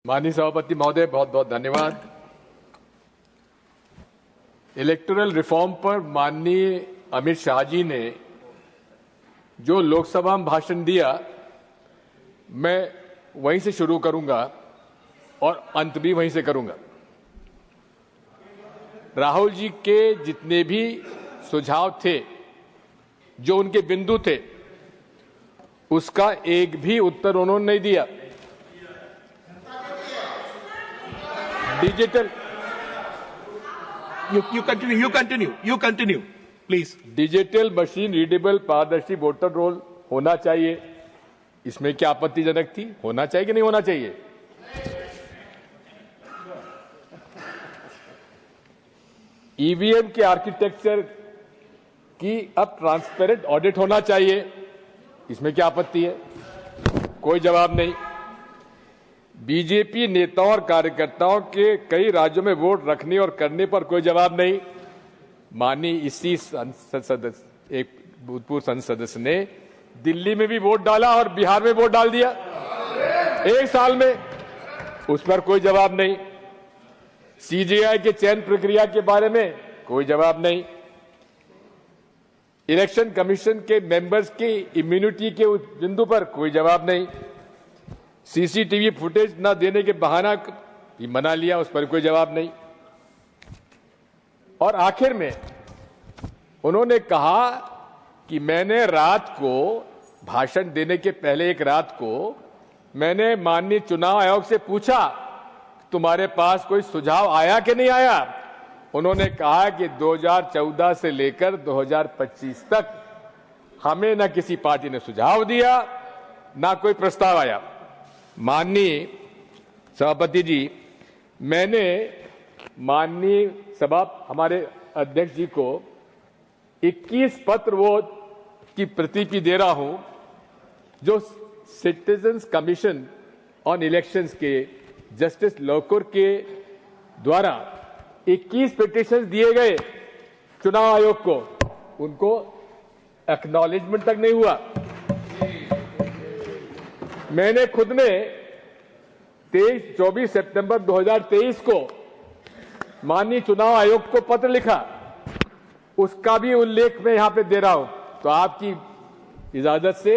माननीय सभापति महोदय, बहुत बहुत धन्यवाद। इलेक्टोरल रिफॉर्म पर माननीय अमित शाह जी ने जो लोकसभा में भाषण दिया, मैं वहीं से शुरू करूंगा और अंत भी वहीं से करूंगा। राहुल जी के जितने भी सुझाव थे, जो उनके बिंदु थे, उसका एक भी उत्तर उन्होंने नहीं दिया। Digital You continue, please. Digital machine readable पारदर्शी वोटर रोल होना चाहिए, इसमें क्या आपत्तिजनक थी? होना चाहिए कि नहीं होना चाहिए? ईवीएम के आर्किटेक्चर की अब ट्रांसपेरेंट ऑडिट होना चाहिए, इसमें क्या आपत्ति है? कोई जवाब नहीं। बीजेपी नेताओं और कार्यकर्ताओं के कई राज्यों में वोट रखने और करने पर कोई जवाब नहीं। माननीय इसी संसद सदस्य, एक भूतपूर्व संसद सदस्य ने दिल्ली में भी वोट डाला और बिहार में वोट डाल दिया एक साल में, उस पर कोई जवाब नहीं। सीजेआई के चयन प्रक्रिया के बारे में कोई जवाब नहीं। इलेक्शन कमीशन के मेंबर्स की इम्यूनिटी के उस बिंदु पर कोई जवाब नहीं। सीसीटीवी फुटेज न देने के बहाना मना लिया, उस पर कोई जवाब नहीं। और आखिर में उन्होंने कहा कि मैंने रात को भाषण देने के पहले एक रात को मैंने माननीय चुनाव आयोग से पूछा, तुम्हारे पास कोई सुझाव आया कि नहीं आया? उन्होंने कहा कि 2014 से लेकर 2025 तक हमें न किसी पार्टी ने सुझाव दिया, ना कोई प्रस्ताव आया। माननीय सभापति जी, मैंने माननीय सभा हमारे अध्यक्ष जी को 21 पत्र वो की प्रतिलिपि दे रहा हूं, जो सिटीजन्स कमीशन ऑन इलेक्शंस के जस्टिस लोकुर के द्वारा 21 पिटीशन दिए गए चुनाव आयोग को, उनको एक्नॉलेजमेंट तक नहीं हुआ। मैंने खुद ने 24 सितंबर 2023 को माननीय चुनाव आयोग को पत्र लिखा, उसका भी उल्लेख मैं यहां पे दे रहा हूं। तो आपकी इजाजत से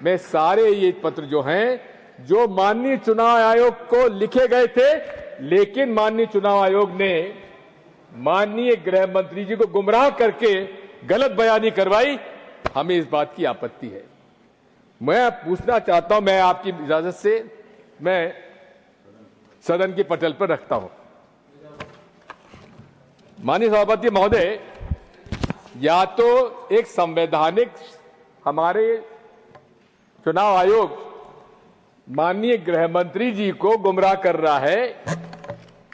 मैं सारे ये पत्र जो हैं, जो माननीय चुनाव आयोग को लिखे गए थे, लेकिन माननीय चुनाव आयोग ने माननीय गृह मंत्री जी को गुमराह करके गलत बयानी करवाई, हमें इस बात की आपत्ति है। मैं पूछना चाहता हूं, मैं आपकी इजाजत से मैं सदन के पटल पर रखता हूं। माननीय सभापति महोदय, या तो एक संवैधानिक हमारे चुनाव आयोग माननीय गृह मंत्री जी को गुमराह कर रहा है,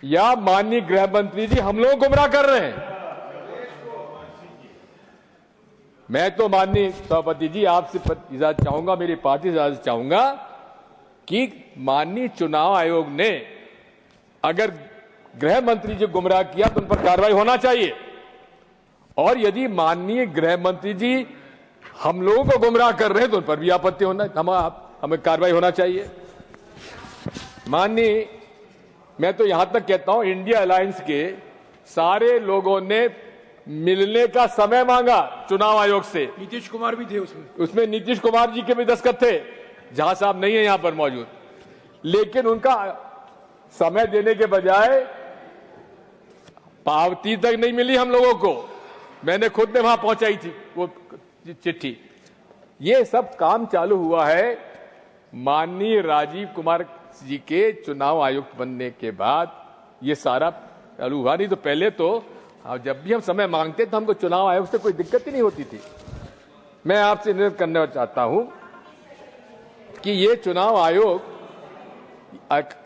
या माननीय गृह मंत्री जी हम लोग गुमराह कर रहे हैं। मैं तो माननीय सभापति जी आपसे इजाजत चाहूंगा, मेरी पार्टी से इजाजत चाहूंगा कि माननीय चुनाव आयोग ने अगर गृह मंत्री जी गुमराह किया तो उन पर कार्रवाई होना चाहिए, और यदि माननीय गृह मंत्री जी हम लोगों को गुमराह कर रहे हैं तो उन पर भी आपत्ति होना, हमें कार्रवाई होना चाहिए। माननीय, मैं तो यहां तक कहता हूं, इंडिया अलायंस के सारे लोगों ने मिलने का समय मांगा चुनाव आयोग से। नीतीश कुमार भी थे उसमें नीतीश कुमार जी के भी दस्तखत थे, जहां साहब नहीं है यहां पर मौजूद, लेकिन उनका समय देने के बजाय पावती तक नहीं मिली हम लोगों को। मैंने खुद ने वहां पहुंचाई थी वो चिट्ठी। ये सब काम चालू हुआ है माननीय राजीव कुमार जी के चुनाव आयुक्त बनने के बाद, ये सारा चालू हुआ। नहीं तो पहले तो जब भी हम समय मांगते तो हमको चुनाव आयोग से कोई दिक्कत ही नहीं होती थी। मैं आपसे निवेदन करना चाहता हूं कि ये चुनाव आयोग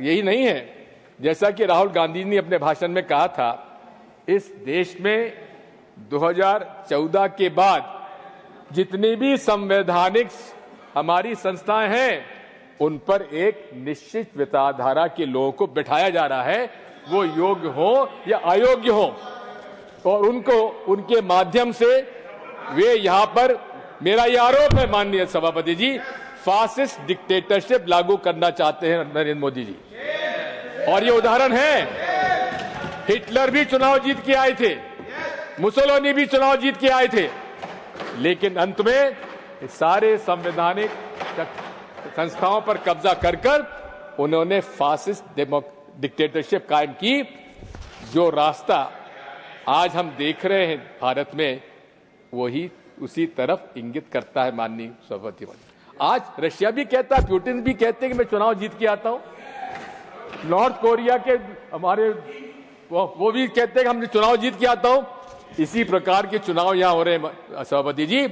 यही नहीं है, जैसा कि राहुल गांधी ने अपने भाषण में कहा था, इस देश में 2014 के बाद जितनी भी संवैधानिक हमारी संस्थाएं हैं, उन पर एक निश्चित विचारधारा के लोगों को बिठाया जा रहा है, वो योग्य हो या अयोग्य हो, और उनको उनके माध्यम से वे यहां पर, मेरा यह आरोप है माननीय सभापति जी, फासिस्ट डिक्टेटरशिप लागू करना चाहते हैं नरेंद्र मोदी जी। और ये उदाहरण है, हिटलर भी चुनाव जीत के आए थे, मुसोलिनी भी चुनाव जीत के आए थे, लेकिन अंत में सारे संवैधानिक संस्थाओं पर कब्जा कर कर उन्होंने फासिस्ट डिक्टेटरशिप कायम की। जो रास्ता आज हम देख रहे हैं भारत में, वही उसी तरफ इंगित करता है माननीय सभापति। आज रशिया भी कहता है, पुतिन भी कहते हैं कि मैं चुनाव जीत के आता हूं। नॉर्थ कोरिया के हमारे वो भी कहते हैं कि हम चुनाव जीत के आता हूं। इसी प्रकार के चुनाव यहां हो रहे हैं सभापति जी।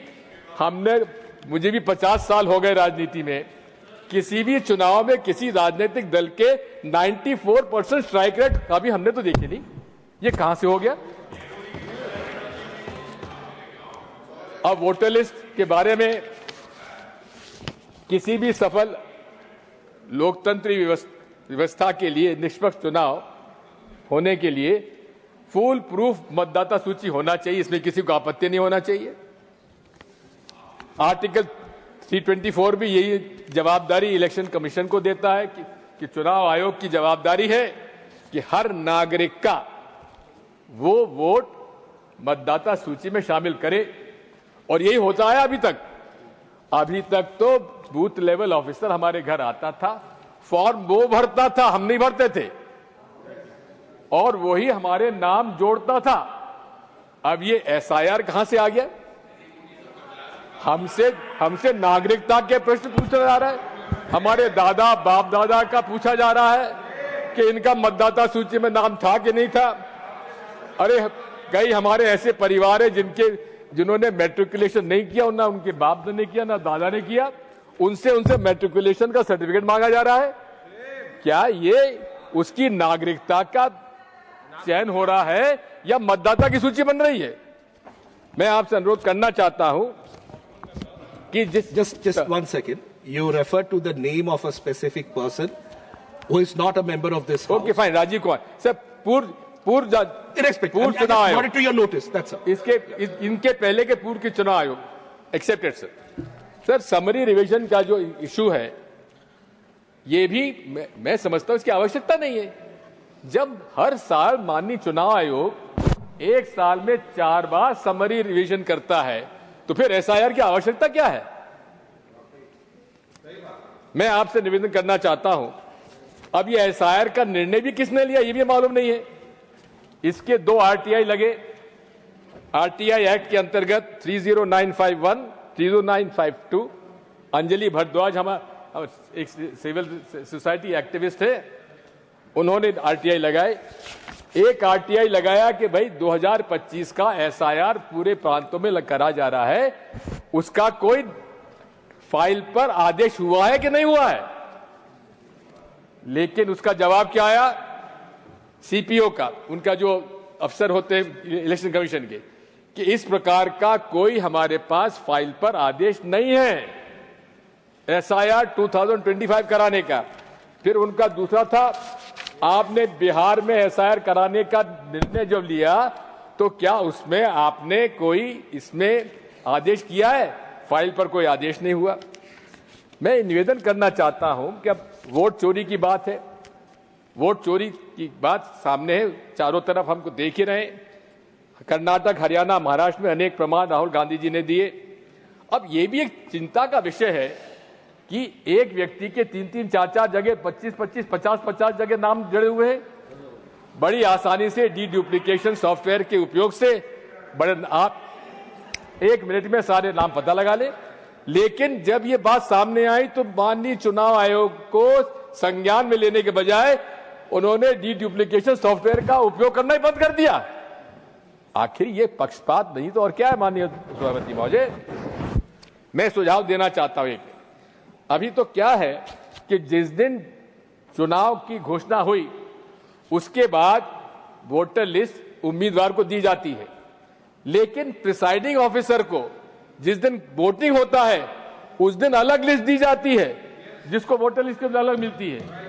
मुझे भी 50 साल हो गए राजनीति में, किसी भी चुनाव में किसी राजनीतिक दल के 94% स्ट्राइक रेट अभी हमने तो देखे नहीं। ये कहां से हो गया? अब वोटर लिस्ट के बारे में किसी भी सफल लोकतंत्री व्यवस्था के लिए, निष्पक्ष चुनाव होने के लिए फुल प्रूफ मतदाता सूची होना चाहिए, इसमें किसी को आपत्ति नहीं होना चाहिए। आर्टिकल 324 भी यही जवाबदारी इलेक्शन कमीशन को देता है कि चुनाव आयोग की जवाबदारी है कि हर नागरिक का वो वोट मतदाता सूची में शामिल करे, और यही होता है अभी तक। अभी तक तो बूथ लेवल ऑफिसर हमारे घर आता था, फॉर्म वो भरता था, हम नहीं भरते थे, और वही हमारे नाम जोड़ता था। अब ये एसआईआर कहां से आ गया? हमसे नागरिकता के प्रश्न पूछा जा रहा है, हमारे दादा बाप दादा का पूछा जा रहा है कि इनका मतदाता सूची में नाम था कि नहीं था। अरे कई हमारे ऐसे परिवार है जिन्होंने मैट्रिकुलेशन नहीं किया, ना उनके बाप ने किया, ना दादा ने किया, उनसे मैट्रिकुलेशन का सर्टिफिकेट मांगा जा रहा है। क्या ये उसकी नागरिकता का चयन हो रहा है या मतदाता की सूची बन रही है? मैं आपसे अनुरोध करना चाहता हूं कि just 1 second. You refer to the name of a specific person who is not a member of this house. Okay, fine. Rajiv Kumar sir, पूर्व चुनाव आयोग, brought it to your notice. That's all. इनके पहले के पूर्व के चुनाव आयोग एक्सेप्टेड सर। समरी रिवीजन का जो इशू है, ये भी मैं समझता हूं इसकी आवश्यकता नहीं है। जब हर साल माननीय चुनाव आयोग एक साल में 4 बार समरी रिवीजन करता है, तो फिर एसआईआर की आवश्यकता क्या है? मैं आपसे निवेदन करना चाहता हूं, अब ये एसआईआर का निर्णय भी किसने लिया ये भी मालूम नहीं है। इसके 2 आरटीआई लगे। आरटीआई एक्ट के अंतर्गत 30951, 30952। अंजलि भारद्वाज हमारा एक सिविल सोसाइटी एक्टिविस्ट है, उन्होंने आरटीआई लगाए। एक आरटीआई लगाया कि भाई 2025 का एसआईआर पूरे प्रांतों में करा जा रहा है, उसका कोई फाइल पर आदेश हुआ है कि नहीं हुआ है। लेकिन उसका जवाब क्या आया सीपीओ का, उनका जो अफसर होते हैं इलेक्शन कमीशन के, कि इस प्रकार का कोई हमारे पास फाइल पर आदेश नहीं है एसआईआर 2025 कराने का। फिर उनका दूसरा था, आपने बिहार में एसआईआर कराने का निर्णय जब लिया तो क्या उसमें आपने कोई इसमें आदेश किया है? फाइल पर कोई आदेश नहीं हुआ। मैं निवेदन करना चाहता हूं कि अब वोट चोरी की बात है, वोट चोरी की बात सामने है, चारों तरफ हमको देख ही रहे। कर्नाटक, हरियाणा, महाराष्ट्र में अनेक प्रमाण राहुल गांधी जी ने दिए। अब ये भी एक चिंता का विषय है कि एक व्यक्ति के 3-3, 4-4 जगह 25-25, 50-50 जगह नाम जुड़े हुए हैं। बड़ी आसानी से डुप्लीकेशन सॉफ्टवेयर के उपयोग से आप 1 मिनट में सारे नाम पता लगा ले। लेकिन जब ये बात सामने आई तो माननीय चुनाव आयोग को संज्ञान में लेने के बजाय उन्होंने डुप्लीकेशन सॉफ्टवेयर का उपयोग करना ही बंद कर दिया। आखिर ये पक्षपात नहीं तो और क्या है? माननीय सभापति महोदय, मैं सुझाव देना चाहता हूं। अभी तो क्या है कि जिस दिन चुनाव की घोषणा हुई उसके बाद वोटर लिस्ट उम्मीदवार को दी जाती है, लेकिन प्रिसाइडिंग ऑफिसर को जिस दिन वोटिंग होता है उस दिन अलग लिस्ट दी जाती है, जिसको वोटर लिस्ट के अलग मिलती है।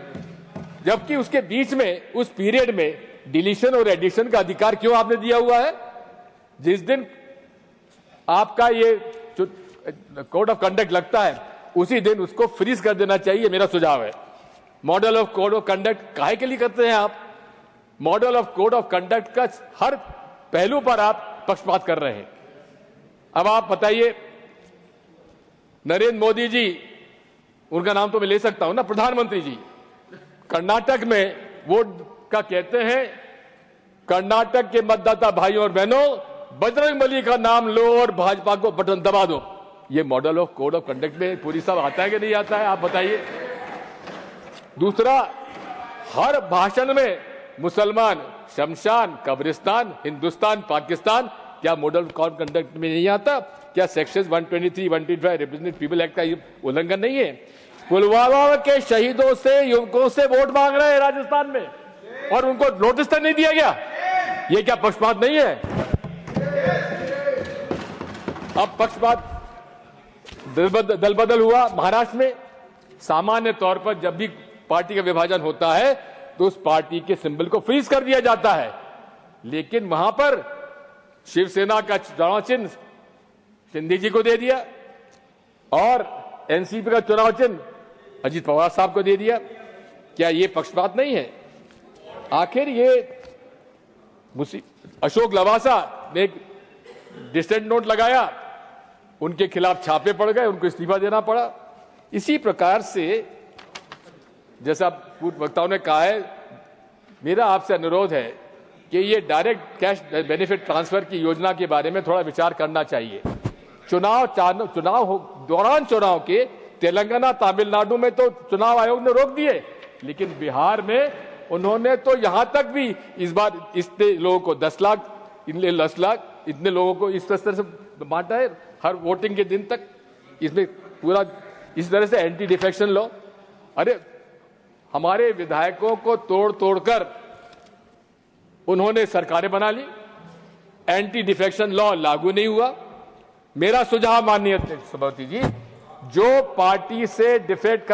जबकि उसके बीच में उस पीरियड में डिलीशन और एडिशन का अधिकार क्यों आपने दिया हुआ है? जिस दिन आपका ये कोड ऑफ कंडक्ट लगता है उसी दिन उसको फ्रीज कर देना चाहिए, मेरा सुझाव है। Model of code of conduct काहे के लिए करते हैं आप? Model of code of conduct का हर पहलू पर आप पक्षपात कर रहे हैं। अब आप बताइए, नरेंद्र मोदी जी, उनका नाम तो मैं ले सकता हूं ना, प्रधानमंत्री जी, कर्नाटक में वोट का कहते हैं, कर्नाटक के मतदाता भाइयों और बहनों, बजरंगबली का नाम लो और भाजपा को बटन दबा दो। ये model of code of conduct में पूरी सब आता है कि नहीं आता है? आप बताइए। दूसरा, हर भाषण में मुसलमान, शमशान, कब्रिस्तान, हिंदुस्तान, पाकिस्तान, क्या model of code of conduct में नहीं आता? क्या सेक्शन 123, 125 रिप्रेजेंटेटिव पीपल एक्ट का उल्लंघन नहीं है? पुलवामा के शहीदों से, युवकों से वोट मांग रहे हैं राजस्थान में और उनको नोटिस तक नहीं दिया गया। ये क्या पक्षपात नहीं है? अब पक्षपात दल बदल हुआ महाराष्ट्र में। सामान्य तौर पर जब भी पार्टी का विभाजन होता है तो उस पार्टी के सिंबल को फ्रीज कर दिया जाता है, लेकिन वहां पर शिवसेना का चुनाव चिन्ह शिंदे जी को दे दिया और एनसीपी का चुनाव चिन्ह अजीत पवार साहब को दे दिया। क्या ये पक्षपात नहीं है? आखिर ये अशोक लवासा ने एक डिसेंट नोट लगाया, उनके खिलाफ छापे पड़ गए, उनको इस्तीफा देना पड़ा। इसी प्रकार से जैसा पूर्व वक्ताओं ने कहा है, मेरा आपसे अनुरोध है कि ये डायरेक्ट कैश बेनिफिट ट्रांसफर की योजना के बारे में थोड़ा विचार करना चाहिए। दौरान चुनाव के तेलंगाना, तमिलनाडु में तो चुनाव आयोग ने रोक दिए, लेकिन बिहार में उन्होंने तो यहां तक भी इस बार इतने लोगों को 10 लाख, इतने 10 लाख, इतने लोगों को इस तरह से बांटा है हर वोटिंग के दिन तक। इसमें पूरा इस तरह से एंटी डिफेक्शन लॉ, अरे हमारे विधायकों को तोड़ तोड़कर उन्होंने सरकारें बना ली, एंटी डिफेक्शन लॉ लागू नहीं हुआ। मेरा सुझाव माननीय सभापति जी, जो पार्टी से डिफेक्ट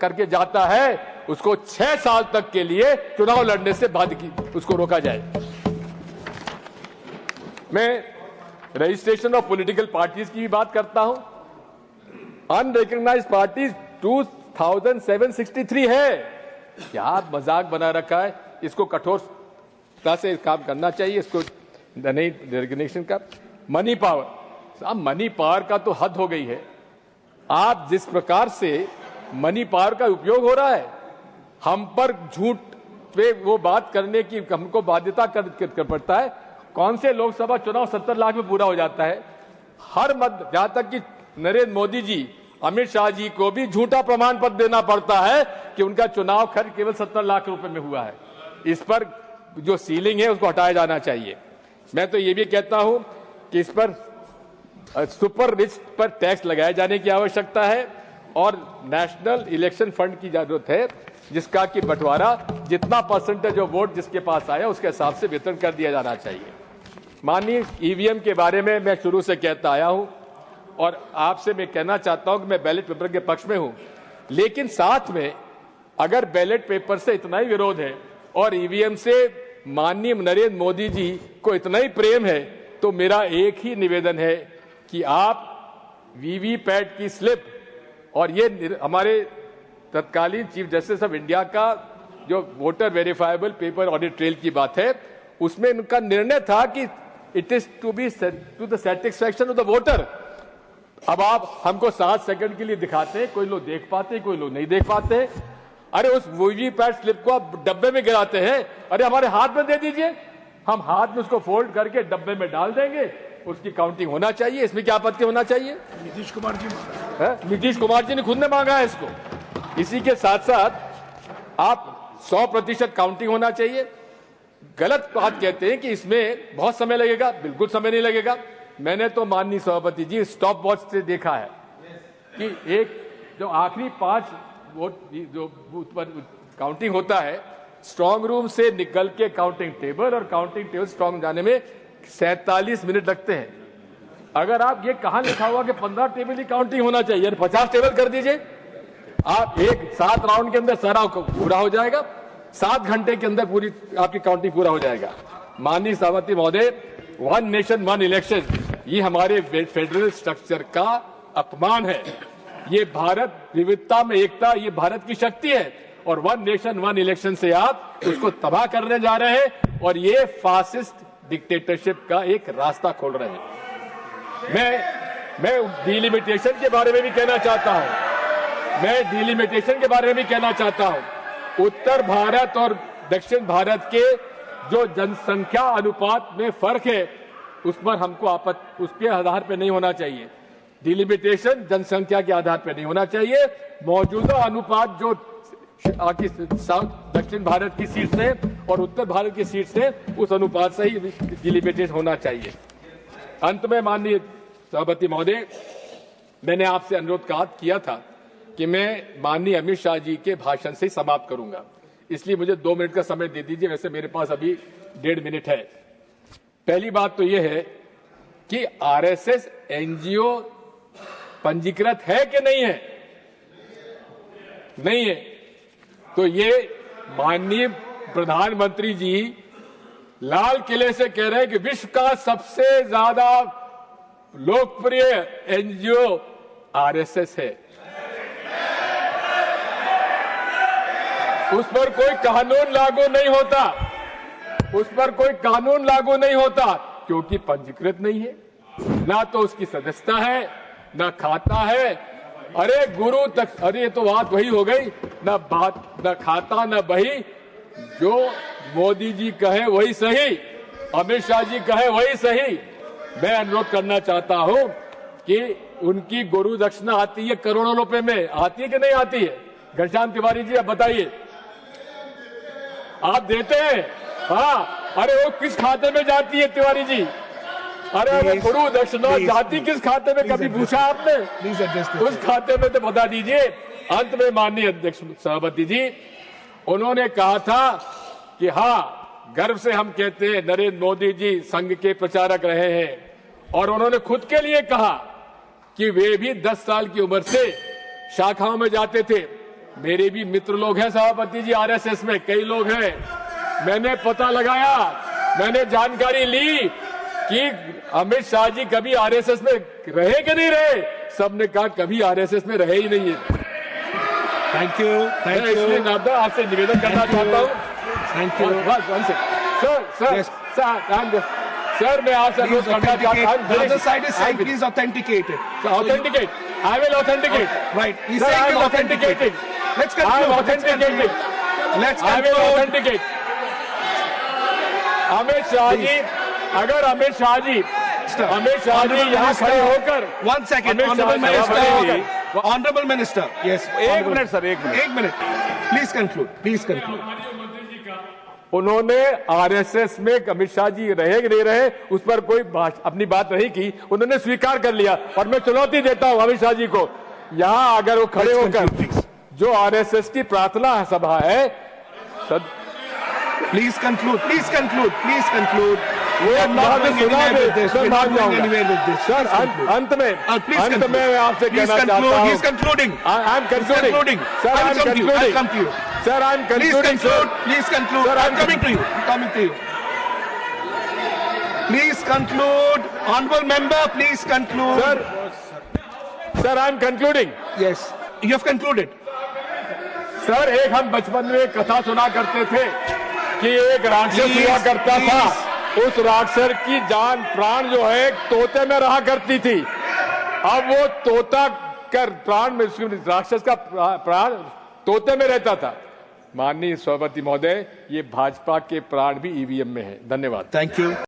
करके जाता है उसको 6 साल तक के लिए चुनाव लड़ने से उसको रोका जाए। मैं रजिस्ट्रेशन ऑफ पॉलिटिकल पार्टीज की भी बात करता हूं। अनरिकॉग्नाइज्ड पार्टीज 2763 है। क्या मजाक बना रखा है? इसको कठोरता से काम करना चाहिए, इसको नहीं रिकॉग्निशन का। मनी पावर, साहब मनी पावर का तो हद हो गई है। आप जिस प्रकार से मनी पावर का उपयोग हो रहा है, हम पर झूठ पे वो बात करने की हमको बाध्यता कर पड़ता है। कौन से लोकसभा चुनाव 70 लाख में पूरा हो जाता है? हर मत, जहां तक कि नरेंद्र मोदी जी, अमित शाह जी को भी झूठा प्रमाण पत्र देना पड़ता है कि उनका चुनाव खर्च केवल 70 लाख रुपए में हुआ है। इस पर जो सीलिंग है उसको हटाया जाना चाहिए। मैं तो ये भी कहता हूं कि इस पर सुपर रिच पर टैक्स लगाए जाने की आवश्यकता है और नेशनल इलेक्शन फंड की जरूरत है, जिसका कि बंटवारा जितना परसेंटेज ऑफ वोट जिसके पास आया उसके हिसाब से वितरण कर दिया जाना चाहिए। माननीय ईवीएम के बारे में मैं शुरू से कहता आया हूं और आपसे मैं कहना चाहता हूं कि मैं बैलेट पेपर के पक्ष में हूं, लेकिन साथ में अगर बैलेट पेपर से इतना ही विरोध है और ईवीएम से माननीय नरेंद्र मोदी जी को इतना ही प्रेम है, तो मेरा एक ही निवेदन है कि आप वीवीपैट की स्लिप और ये हमारे तत्कालीन चीफ जस्टिस ऑफ इंडिया का जो voter verifiable paper audit trail की बात है, उसमें उनका निर्णय था कि it is to be to the satisfaction of the voter. अब आप हमको 7 सेकंड के लिए दिखाते हैं, कोई लोग देख पाते हैं, कोई लोग नहीं देख पाते हैं। अरे उस वीवीपैट स्लिप को आप डब्बे में गिराते हैं, अरे हमारे हाथ में दे दीजिए, हम हाथ में उसको फोल्ड करके डब्बे में डाल देंगे, उसकी काउंटिंग होना चाहिए। इसमें क्या आपत्ति होना चाहिए? नीतीश कुमार जी मांगा है, नीतीश कुमार जी ने खुद ने मांगा है इसको। इसी के साथ साथ आप 100% काउंटिंग होना चाहिए। गलत बात कहते हैं कि इसमें बहुत समय लगेगा, बिल्कुल समय नहीं लगेगा। मैंने तो माननीय सभापति जी स्टॉप वॉच से देखा है कि एक जो आखिरी 5 वोट जो बूथ पर काउंटिंग होता है, स्ट्रांग रूम से निकल के काउंटिंग टेबल और काउंटिंग टेबल स्ट्रांग जाने में 47 मिनट लगते हैं। अगर आप ये कहां लिखा हुआ कि 15 टेबल की काउंटिंग होना चाहिए, 50 टेबल कर दीजिए। आप 7 राउंड के अंदर सारा पूरा हो जाएगा, 7 घंटे के अंदर पूरी आपकी काउंटिंग पूरा हो जाएगा। माननीय सभापति महोदय, 1 नेशन 1 इलेक्शन, ये हमारे फेडरल स्ट्रक्चर का अपमान है। ये भारत विविधता में एकता, ये भारत की शक्ति है। और वन नेशन वन इलेक्शन से आप उसको तबाह करने जा रहे हैं और ये फासिस्ट डिक्टेटरशिप का एक रास्ता खोल रहे हैं। मैं डिलिमिटेशन के बारे में भी कहना चाहता हूं, उत्तर भारत और दक्षिण भारत के जो जनसंख्या अनुपात में फर्क है उस पर हमको उसके आधार पर नहीं होना चाहिए। डिलिमिटेशन जनसंख्या के आधार पर नहीं होना चाहिए। मौजूदा अनुपात जो दक्षिण भारत की सीट से और उत्तर भारत की सीट से उस अनुपात से ही डिलिमिटेशन होना चाहिए। अंत में माननीय सभापति महोदय, मैंने आपसे अनुरोध किया था कि मैं माननीय अमित शाह जी के भाषण से समाप्त करूंगा, इसलिए मुझे 2 मिनट का समय दे दीजिए। वैसे मेरे पास अभी 1.5 मिनट है। पहली बात तो यह है कि आरएसएस एनजीओ पंजीकृत है कि नहीं है? नहीं है। तो ये माननीय प्रधानमंत्री जी लाल किले से कह रहे हैं कि विश्व का सबसे ज्यादा लोकप्रिय एनजीओ आरएसएस है। उस पर कोई कानून लागू नहीं होता, क्योंकि पंजीकृत नहीं है, ना तो उसकी सदस्यता है, ना खाता है। अरे गुरु तक, अरे तो बात वही हो गई, ना खाता ना बही। जो मोदी जी कहे वही सही, अमित शाह जी कहे वही सही। मैं अनुरोध करना चाहता हूं कि उनकी गुरु दक्षिणा आती है करोड़ों रुपए में, आती है कि नहीं आती है? घनश्याम तिवारी जी आप बताइए, आप देते हैं? हाँ। अरे वो किस खाते में जाती है तिवारी जी? अरे वो गुरु दक्षिणा जाती किस खाते में, कभी पूछा आपने? उस खाते में तो बता दीजिए। अंत में माननीय अध्यक्ष सभापति जी, उन्होंने कहा था कि हाँ, गर्व से हम कहते हैं नरेंद्र मोदी जी संघ के प्रचारक रहे हैं, और उन्होंने खुद के लिए कहा कि वे भी 10 साल की उम्र से शाखाओं में जाते थे। मेरे भी मित्र लोग हैं सभापति जी, आरएसएस में कई लोग हैं। मैंने पता लगाया, मैंने जानकारी ली कि अमित शाह जी कभी आरएसएस में रहे कि नहीं रहे। सबने कहा कभी आरएसएस में रहे ही नहीं है। Thank you. आपसे निवेदन करना चाहता हूँ। थैंक यू सर, मैं आपसे अनुरोध करना चाहता हूँ। The other side is saying please authenticate it. Authenticate. I will authenticate. Right. He's Sir, saying I am he'll authenticate. authenticating. Let's I am conclude. authenticating. Let's I will conclude. authenticate. Amit Shah ji, अगर अमित शाह जी यहाँ खड़े होकर, One second. Honorable Minister. Yes. एक minute sir, एक minute. Please conclude. उन्होंने RSS में अमित शाह जी रहे कि नहीं रहे उस पर कोई अपनी बात नहीं की, उन्होंने स्वीकार कर लिया। और मैं चुनौती देता हूं अमित शाह जी को, यहां अगर वो खड़े होकर जो आरएसएस की प्रार्थना सभा है, Please conclude. वो सर, अंत में मैं आपसे कहना चाहता हूं। He's concluding. I am concluding. Sir, I am concluding. I'll come to you. Sir, I am concluding. Please conclude. Sir, I'm coming to you. Please conclude. Honorable member, please conclude. Sir, I am concluding. Yes. You have concluded. Sir, एक हम बचपन में एक कथा सुना करते थे कि एक राक्षस हुआ करता था, उस राक्षस की जान प्राण जो है एक तोते में रहा करती थी। अब वो तोता कर प्राण में, राक्षस का प्राण तोते में रहता था। माननीय सभापति महोदय, ये भाजपा के प्राण भी ईवीएम में है। धन्यवाद। Thank you.